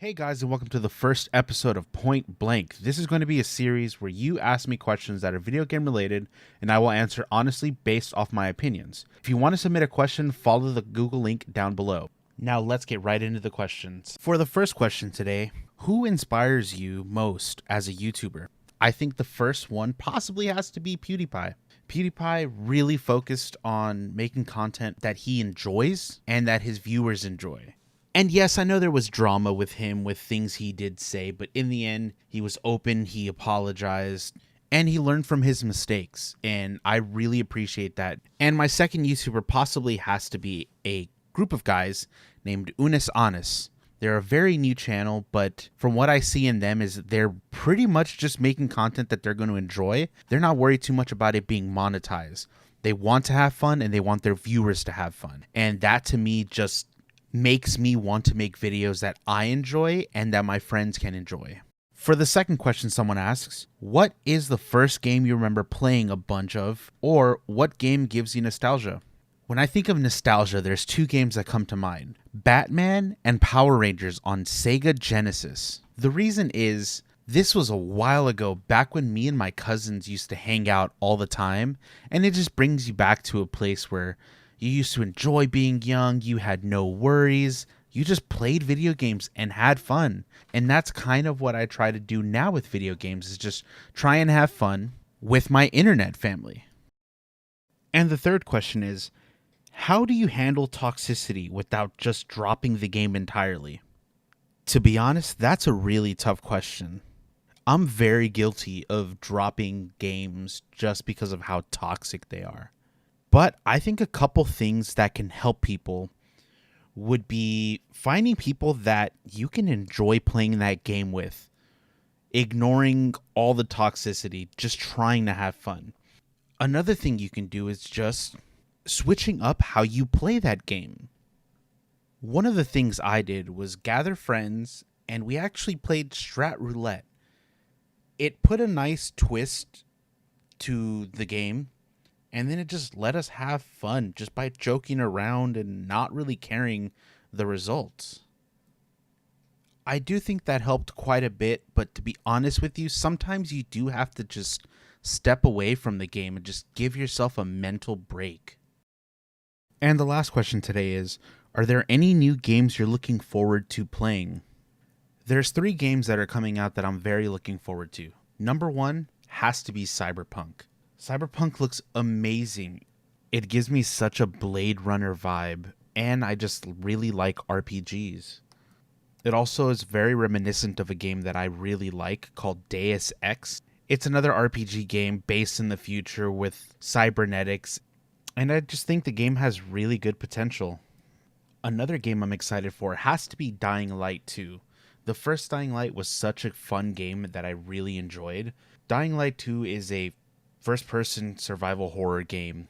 Hey guys, and welcome to the first episode of Point Blank. This is going to be a series where you ask me questions that are video game related, and I will answer honestly based off my opinions. If you want to submit a question, follow the Google link down below. Now let's get right into the questions. For the first question today, who inspires you most as a YouTuber? I think the first one possibly has to be PewDiePie. PewDiePie really focused on making content that he enjoys and that his viewers enjoy. And yes, I know there was drama with him with things he did say, but in the end, he was open, he apologized, and he learned from his mistakes. And I really appreciate that. And my second YouTuber possibly has to be a group of guys named Unis Anis. They're a very new channel, but from what I see in them is they're pretty much just making content that they're going to enjoy. They're not worried too much about it being monetized. They want to have fun and they want their viewers to have fun. And that to me just makes me want to make videos that I enjoy and that my friends can enjoy. For the second question someone asks, what is the first game you remember playing a bunch of, or what game gives you nostalgia? When I think of nostalgia, there's two games that come to mind, Batman and Power Rangers on Sega Genesis. The reason is, this was a while ago, back when me and my cousins used to hang out all the time, and it just brings you back to a place where you used to enjoy being young, you had no worries, you just played video games and had fun. And that's kind of what I try to do now with video games, is just try and have fun with my internet family. And the third question is, how do you handle toxicity without just dropping the game entirely? To be honest, that's a really tough question. I'm very guilty of dropping games just because of how toxic they are. But I think a couple things that can help people would be finding people that you can enjoy playing that game with, ignoring all the toxicity, just trying to have fun. Another thing you can do is just switching up how you play that game. One of the things I did was gather friends and we actually played Strat Roulette. It put a nice twist to the game. And then it just let us have fun just by joking around and not really caring the results. I do think that helped quite a bit, but to be honest with you, sometimes you do have to just step away from the game and just give yourself a mental break. And the last question today is, are there any new games you're looking forward to playing? There's 3 games that are coming out that I'm very looking forward to. Number 1 has to be Cyberpunk. Cyberpunk looks amazing. It gives me such a Blade Runner vibe, and I just really like RPGs. It also is very reminiscent of a game that I really like called Deus Ex. It's another RPG game based in the future with cybernetics, and I just think the game has really good potential. Another game I'm excited for has to be Dying Light 2. The first Dying Light was such a fun game that I really enjoyed. Dying Light 2 is a first-person survival horror game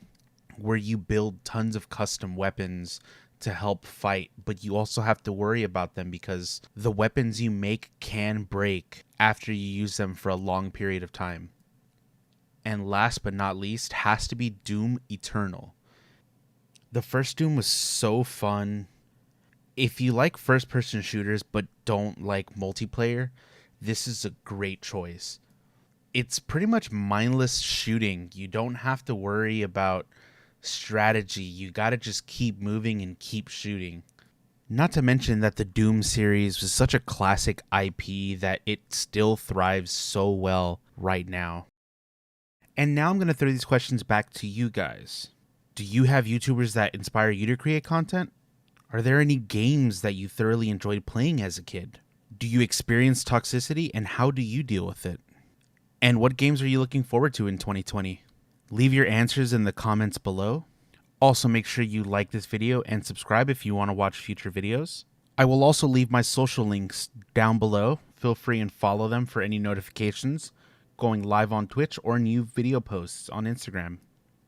where you build tons of custom weapons to help fight, but you also have to worry about them because the weapons you make can break after you use them for a long period of time. And last but not least has to be Doom Eternal. The first Doom was so fun. If you like first-person shooters but don't like multiplayer, this is a great choice. It's pretty much mindless shooting. You don't have to worry about strategy. You gotta just keep moving and keep shooting. Not to mention that the Doom series was such a classic IP that it still thrives so well right now. And now I'm going to throw these questions back to you guys. Do you have YouTubers that inspire you to create content? Are there any games that you thoroughly enjoyed playing as a kid? Do you experience toxicity, and how do you deal with it? And what games are you looking forward to in 2020? Leave your answers in the comments below. Also, make sure you like this video and subscribe if you want to watch future videos. I will also leave my social links down below. Feel free and follow them for any notifications, going live on Twitch, or new video posts on Instagram.